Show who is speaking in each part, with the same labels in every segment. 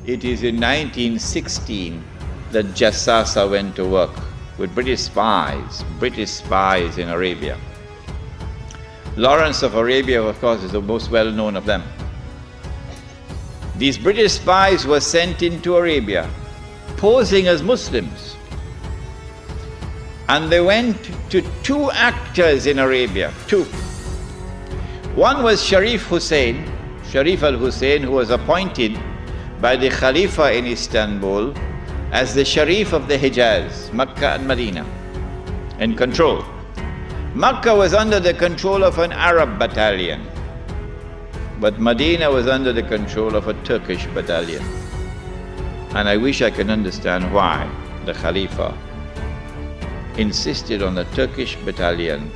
Speaker 1: It is in 1916 that Jassasa went to work with British spies in Arabia. Lawrence of Arabia, of course, is the most well-known of them. These British spies were sent into Arabia, posing as Muslims. And they went to two actors in Arabia, two. One was Sharif al-Hussein, who was appointed by the Khalifa in Istanbul as the Sharif of the Hijaz, Makkah and Medina, in control. Makkah was under the control of an Arab battalion, but Medina was under the control of a Turkish battalion. And I wish I could understand why the Khalifa insisted on the Turkish battalion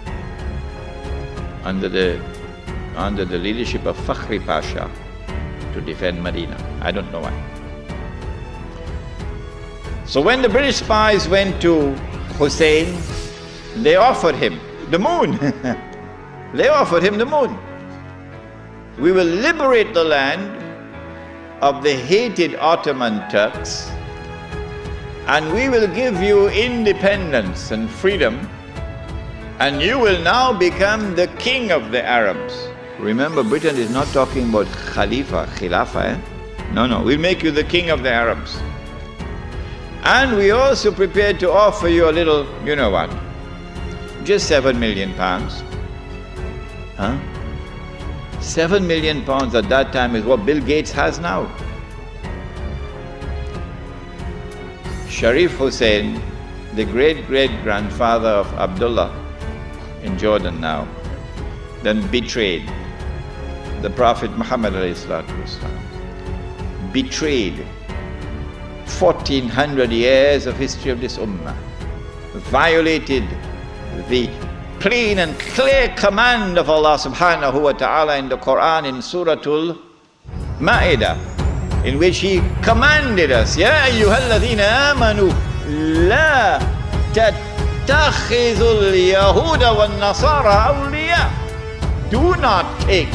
Speaker 1: under the leadership of Fakhri Pasha to defend Medina. I don't know why. So when the British spies went to Hussein, they offered him the moon. They offered him the moon. We will liberate the land of the hated Ottoman Turks, and we will give you independence and freedom, and you will now become the king of the Arabs. Remember, Britain is not talking about Khilafah. No, we'll make you the king of the Arabs. And we also prepared to offer you a little, you know what, just 7 million pounds. 7 million pounds at that time is what Bill Gates has now. Sharif Hussein, the great-great-grandfather of Abdullah in Jordan now, then betrayed the Prophet Muhammad ﷺ. Betrayed 1400 years of history of this ummah, violated the plain and clear command of Allah subhanahu wa ta'ala in the Quran in Suratul Ma'idah, in which He commanded us, Ya ayyuhalladhina amanu la tattakhidhul yahuda wal nasara awliya. Do not take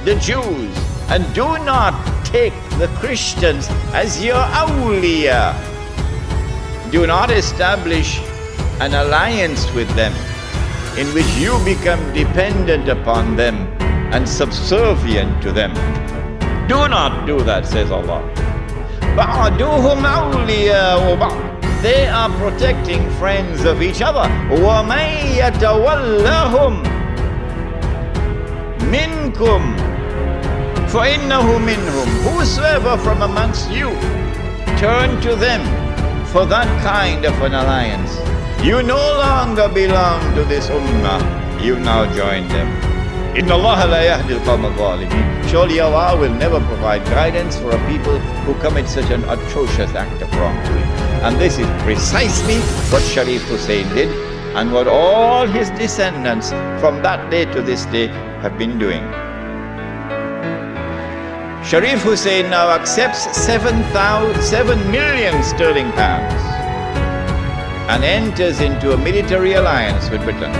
Speaker 1: the Jews and do not take the Christians as your awliya. Do not establish an alliance with them in which you become dependent upon them and subservient to them. Do not do that, says Allah. بَعْدُهُمْ أَوْلِيَاءُ بَعْضٍ. They are protecting friends of each other. وَمَنْ يَتَوَلَّهُمْ مِنْكُمْ فَإِنَّهُ مِنْهُمْ. Whosoever from amongst you turn to them for that kind of an alliance, you no longer belong to this ummah, you now join them. Inna Allah la yahdi al-qawm al-zalimin. Surely Allah will never provide guidance for a people who commit such an atrocious act of wrongdoing. And this is precisely what Sharif Hussein did, and what all his descendants from that day to this day have been doing. Sharif Hussein now accepts 7 million sterling pounds and enters into a military alliance with Britain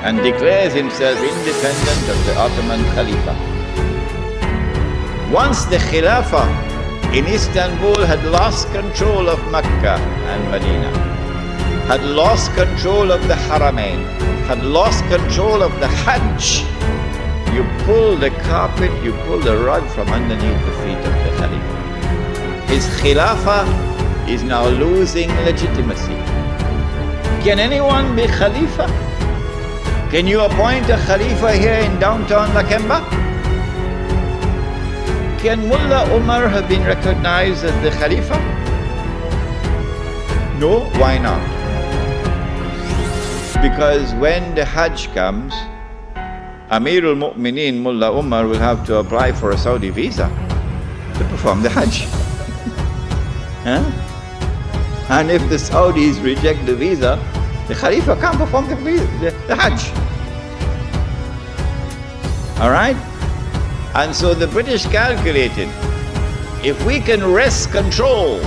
Speaker 1: and declares himself independent of the Ottoman Khalifa. Once the Khilafah in Istanbul had lost control of Makkah and Medina, had lost control of the Haramain, had lost control of the Hajj, you pull the carpet, you pull the rug from underneath the feet of the Khalifa. His Khilafah is now losing legitimacy. Can anyone be Khalifa? Can you appoint a Khalifa here in downtown Lakemba? Can Mullah Umar have been recognized as the Khalifa? No, why not? Because when the Hajj comes, Amirul Mu'mineen Mullah Umar will have to apply for a Saudi visa to perform the Hajj. And if the Saudis reject the visa, the Khalifa can't perform the Hajj. Alright? And so the British calculated, if we can wrest control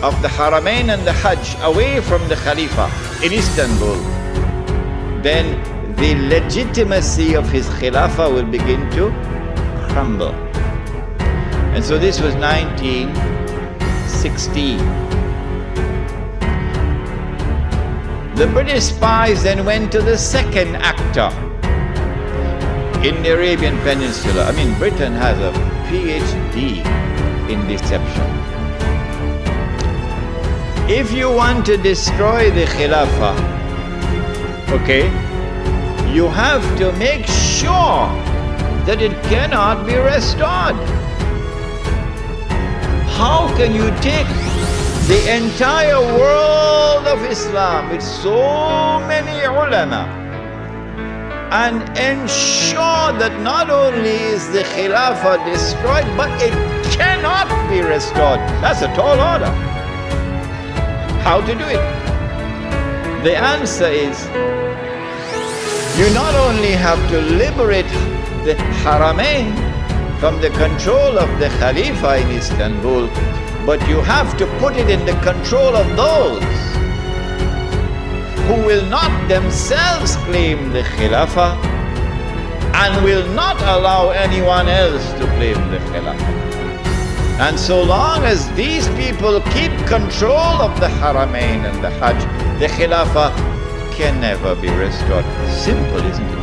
Speaker 1: of the Haramain and the Hajj away from the Khalifa in Istanbul, then the legitimacy of his Khilafah will begin to crumble. And so this was 1916. The British spies then went to the second actor in the Arabian Peninsula. I mean, Britain has a PhD in deception. If you want to destroy the Khilafah, okay, you have to make sure that it cannot be restored. How can you take the entire world of Islam with so many ulama and ensure that not only is the Khilafah destroyed, but it cannot be restored? That's a tall order. How to do it? The answer is, you not only have to liberate the Haramain from the control of the Khalifa in Istanbul, but you have to put it in the control of those who will not themselves claim the Khilafah and will not allow anyone else to claim the Khilafah. And so long as these people keep control of the Haramain and the Hajj, the Khilafah can never be restored. Simple, isn't it?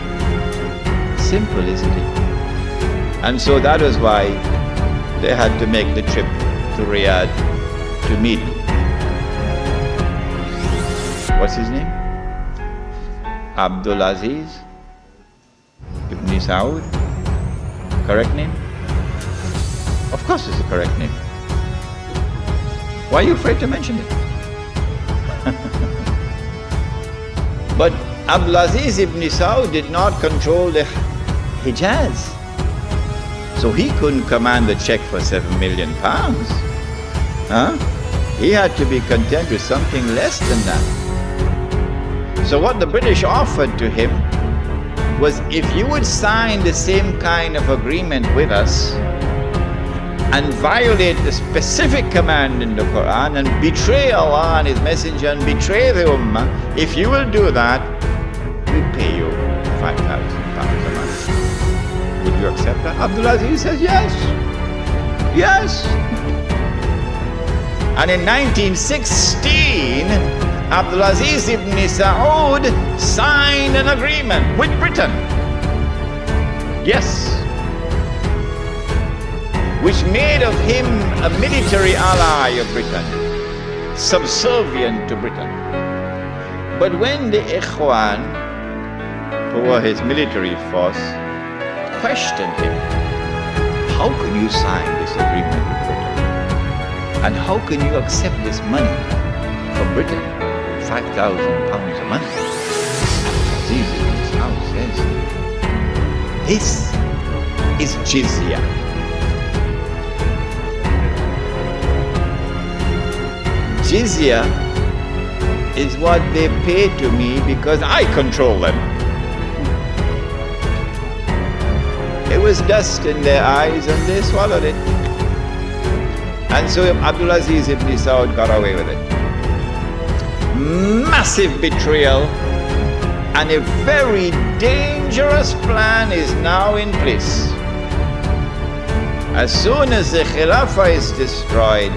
Speaker 1: Simple, isn't it? And so that was why they had to make the trip to Riyadh to meet. What's his name? Abdul Aziz Ibn Saud. Correct name? Of course it's the correct name. Why are you afraid to mention it? But Abdul Aziz Ibn Saud did not control the Hijaz. So he couldn't command the check for £7 million. He had to be content with something less than that. So what the British offered to him was, if you would sign the same kind of agreement with us and violate the specific command in the Quran and betray Allah and His Messenger and betray the Ummah, if you will do that, we pay you £5,000 a month. Would you accept that? Abdul Aziz says yes. Yes. And in 1916, Abdul Aziz ibn Saud signed an agreement with Britain. Yes. Which made of him a military ally of Britain, subservient to Britain. But when the Ikhwan, who were his military force, questioned him, how can you sign this agreement with Britain? And how can you accept this money from Britain? £5,000 a month. Aziz ibn Saud says, this is jizya. Jizya is what they pay to me because I control them. It was dust in their eyes and they swallowed it. And so Abdul Aziz ibn Saud got away with it. Massive betrayal, and a very dangerous plan is now in place. As soon as the Khilafah is destroyed,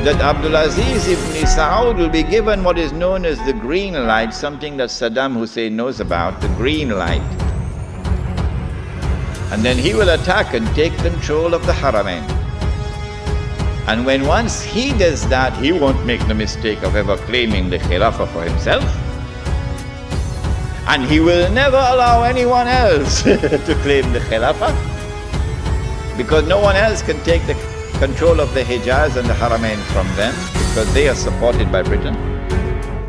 Speaker 1: that Abdul Aziz ibn Saud will be given what is known as the green light, something that Saddam Hussein knows about, the green light. And then he will attack and take control of the Haramain. And when once he does that, he won't make the mistake of ever claiming the Khilafah for himself. And he will never allow anyone else to claim the Khilafah, because no one else can take the control of the Hijaz and the Haramain from them, because they are supported by Britain.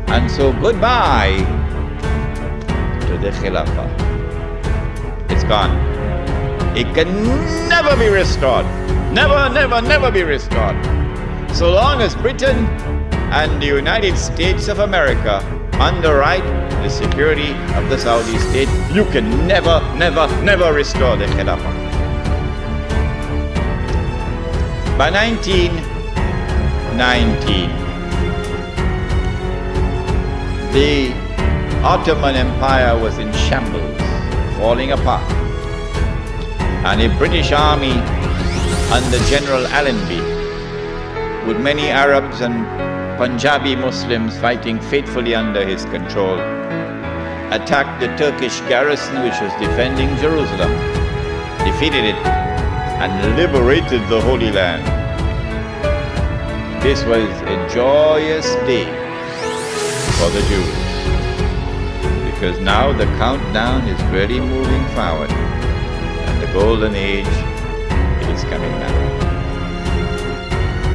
Speaker 1: And so goodbye to the Khilafah. It's gone. It can never be restored. Never, never, never be restored. So long as Britain and the United States of America underwrite the security of the Saudi state, you can never, never, never restore the Khilafah. By 1919, the Ottoman Empire was in shambles, falling apart. And a British army under General Allenby, with many Arabs and Punjabi Muslims fighting faithfully under his control, attacked the Turkish garrison which was defending Jerusalem, defeated it, and liberated the Holy Land. This was a joyous day for the Jews, because now the countdown is really moving forward, and the golden age is coming now.